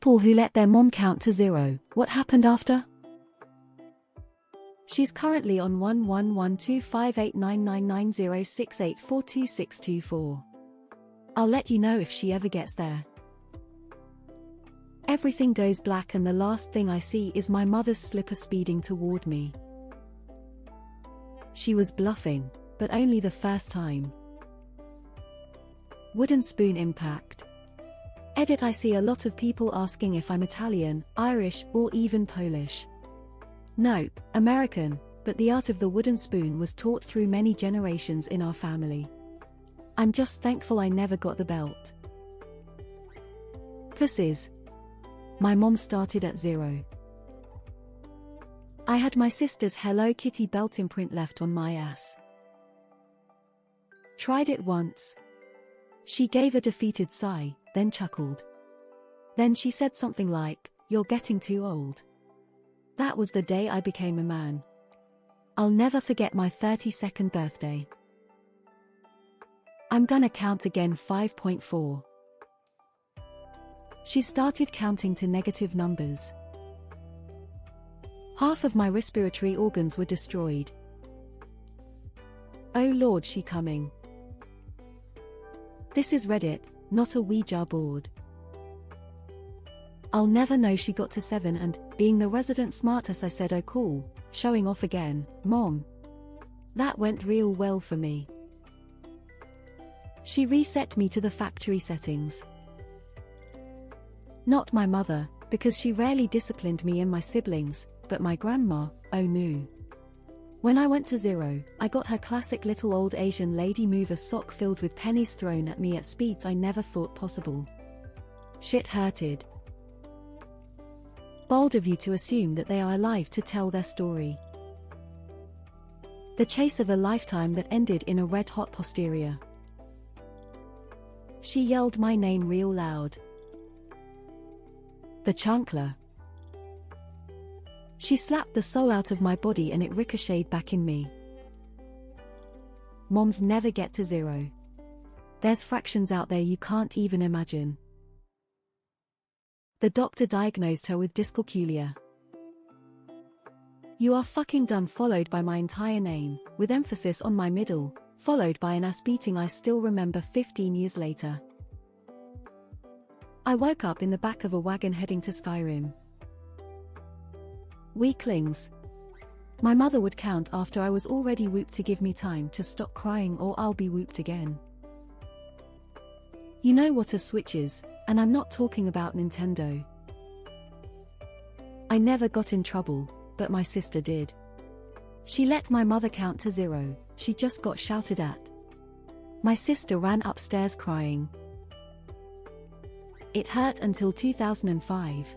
People who let their mom count to 0, what happened after? She's currently on 111258999068426224. I'll let you know if she ever gets there. Everything goes black and the last thing I see is my mother's slipper speeding toward me. She was bluffing, but only the first time. Wooden spoon impact. Edit. I see a lot of people asking if I'm Italian, Irish, or even Polish. Nope, American, but the art of the wooden spoon was taught through many generations in our family. I'm just thankful I never got the belt. Pussies. My mom started at 0. I had my sister's Hello Kitty belt imprint left on my ass. Tried it once. She gave a defeated sigh, then chuckled. Then she said something like, "You're getting too old." That was the day I became a man. I'll never forget my 32nd birthday. I'm gonna count again 5.4. She started counting to negative numbers. Half of my respiratory organs were destroyed. Oh Lord, she coming. This is Reddit, not a Ouija board. I'll never know she got to 7 and, being the resident smartass, I said, "Oh cool, showing off again, Mom." That went real well for me. She reset me to the factory settings. Not my mother, because she rarely disciplined me and my siblings, but my grandma, oh no. When I went to 0, I got her classic little old Asian lady move, a sock filled with pennies thrown at me at speeds I never thought possible. Shit hurted. Bold of you to assume that they are alive to tell their story. The chase of a lifetime that ended in a red-hot posterior. She yelled my name real loud. The chancler. She slapped the soul out of my body and it ricocheted back in me. Moms never get to 0. There's fractions out there you can't even imagine. The doctor diagnosed her with dyscalculia. "You are fucking done," followed by my entire name, with emphasis on my middle, followed by an ass beating I still remember 15 years later. I woke up in the back of a wagon heading to Skyrim. Weaklings. My mother would count after I was already whooped to give me time to stop crying or I'll be whooped again. You know what a Switch is, and I'm not talking about Nintendo. I never got in trouble, but my sister did. She let my mother count to 0, she just got shouted at. My sister ran upstairs crying. It hurt until 2005.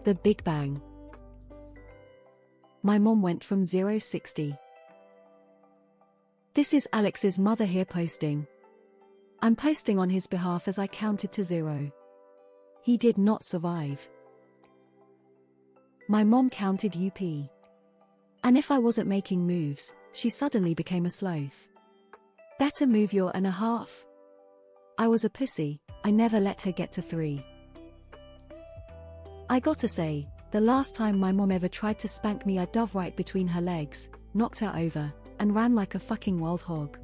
The Big Bang. My mom went from 0-60. This is Alex's mother here posting. I'm posting on his behalf as I counted to 0. He did not survive. My mom counted UP. And if I wasn't making moves, she suddenly became a sloth. Better move your and a half. I was a pussy, I never let her get to 3. I gotta say, the last time my mom ever tried to spank me I dove right between her legs, knocked her over, and ran like a fucking wild hog.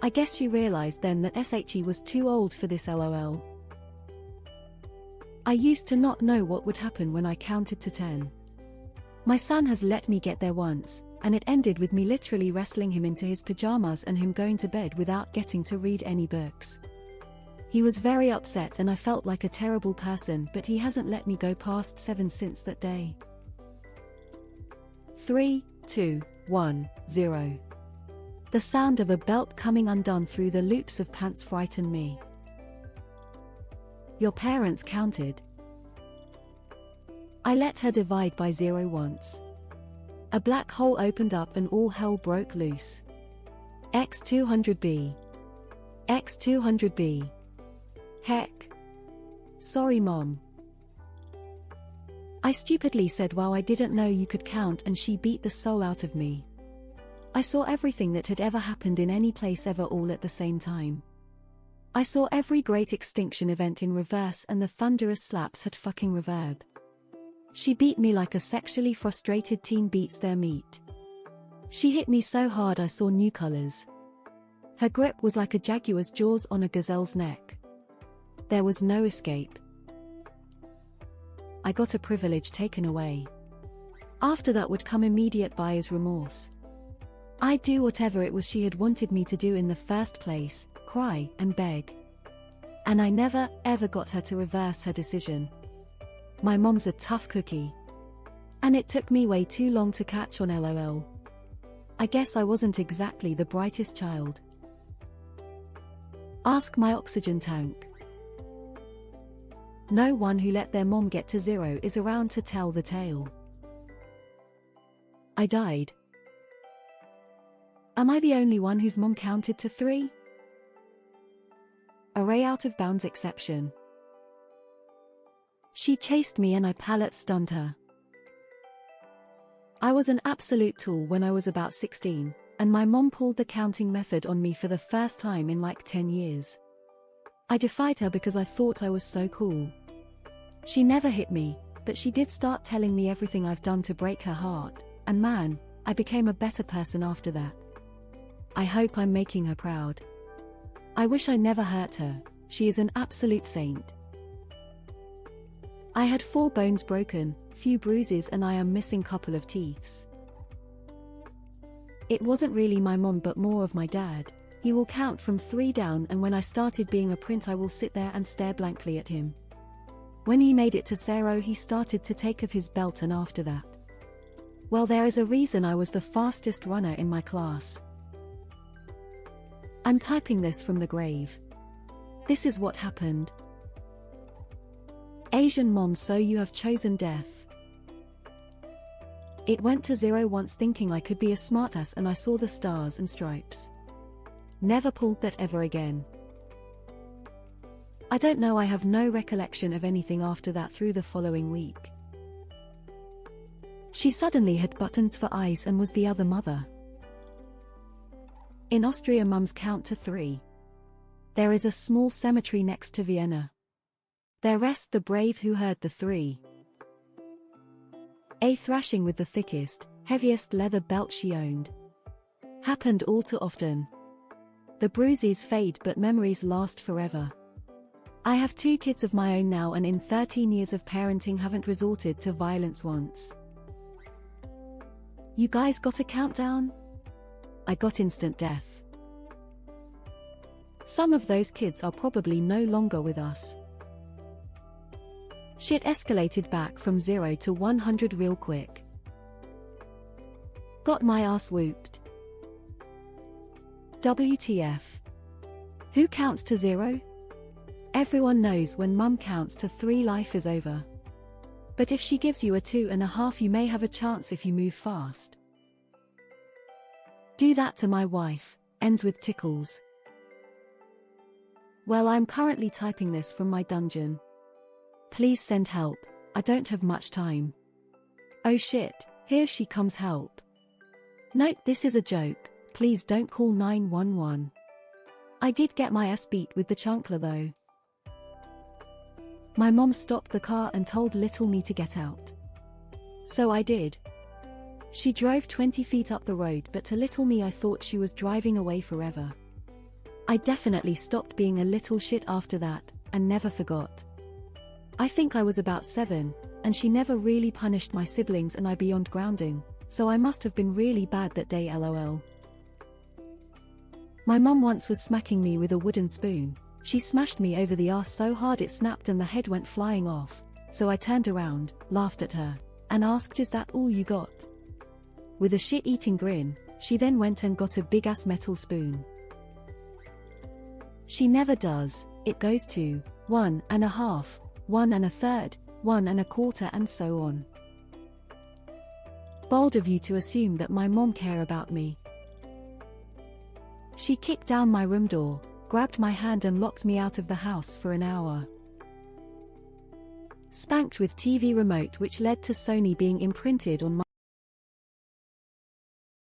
I guess she realized then that SHE was too old for this LOL. I used to not know what would happen when I counted to 10. My son has let me get there once, and it ended with me literally wrestling him into his pajamas and him going to bed without getting to read any books. He was very upset and I felt like a terrible person, but he hasn't let me go past 7 since that day. 3, 2, 1, 0. The sound of a belt coming undone through the loops of pants frightened me. Your parents counted. I let her divide by 0 once. A black hole opened up and all hell broke loose. X200B. X200B. Heck. Sorry, Mom. I stupidly said, "Wow, I didn't know you could count," and she beat the soul out of me. I saw everything that had ever happened in any place ever all at the same time. I saw every great extinction event in reverse and the thunderous slaps had fucking reverb. She beat me like a sexually frustrated teen beats their meat. She hit me so hard I saw new colors. Her grip was like a jaguar's jaws on a gazelle's neck. There was no escape. I got a privilege taken away. After that would come immediate buyer's remorse. I'd do whatever it was she had wanted me to do in the first place, cry and beg. And I never, ever got her to reverse her decision. My mom's a tough cookie. And it took me way too long to catch on, lol. I guess I wasn't exactly the brightest child. Ask my oxygen tank. No one who let their mom get to 0 is around to tell the tale. I died. Am I the only one whose mom counted to 3? Array out of bounds exception. She chased me and I pallet stunned her. I was an absolute tool when I was about 16, and my mom pulled the counting method on me for the first time in like 10 years. I defied her because I thought I was so cool. She never hit me, but she did start telling me everything I've done to break her heart, and man, I became a better person after that. I hope I'm making her proud. I wish I never hurt her. She is an absolute saint. I had 4 bones broken, few bruises, and I am missing couple of teeths. It wasn't really my mom but more of my dad. He will count from 3 down, and when I started being a print I will sit there and stare blankly at him. When he made it to 0 he started to take off his belt, and after that, well, there is a reason I was the fastest runner in my class. I'm typing this from the grave. This is what happened. Asian mom, so you have chosen death. It went to 0 once thinking I could be a smartass and I saw the stars and stripes. Never pulled that ever again. I don't know, I have no recollection of anything after that through the following week. She suddenly had buttons for eyes and was the other mother. In Austria mums count to 3. There is a small cemetery next to Vienna. There rest the brave who heard the 3. A thrashing with the thickest, heaviest leather belt she owned. Happened all too often. The bruises fade but memories last forever. I have 2 kids of my own now, and in 13 years of parenting haven't resorted to violence once. You guys got a countdown? I got instant death. Some of those kids are probably no longer with us. Shit escalated back from 0 to 100 real quick. Got my ass whooped. WTF. Who counts to 0? Everyone knows when mum counts to 3 life is over. But if she gives you a 2.5 you may have a chance if you move fast. Do that to my wife, ends with tickles. Well, I'm currently typing this from my dungeon. Please send help, I don't have much time. Oh shit, here she comes, help. Note, this is a joke, please don't call 911. I did get my ass beat with the chancla though. My mom stopped the car and told little me to get out. So I did. She drove 20 feet up the road, but to little me I thought she was driving away forever. I definitely stopped being a little shit after that, and never forgot. I think I was about 7, and she never really punished my siblings and I beyond grounding, so I must have been really bad that day, lol. My mum once was smacking me with a wooden spoon. She smashed me over the arse so hard it snapped and the head went flying off, so I turned around, laughed at her, and asked, "Is that all you got?" With a shit-eating grin, she then went and got a big-ass metal spoon. She never does, it goes to 1.5, 1.3, 1.25 and so on. Bold of you to assume that my mom care about me. She kicked down my room door, grabbed my hand and locked me out of the house for an hour. Spanked with TV remote, which led to Sony being imprinted on my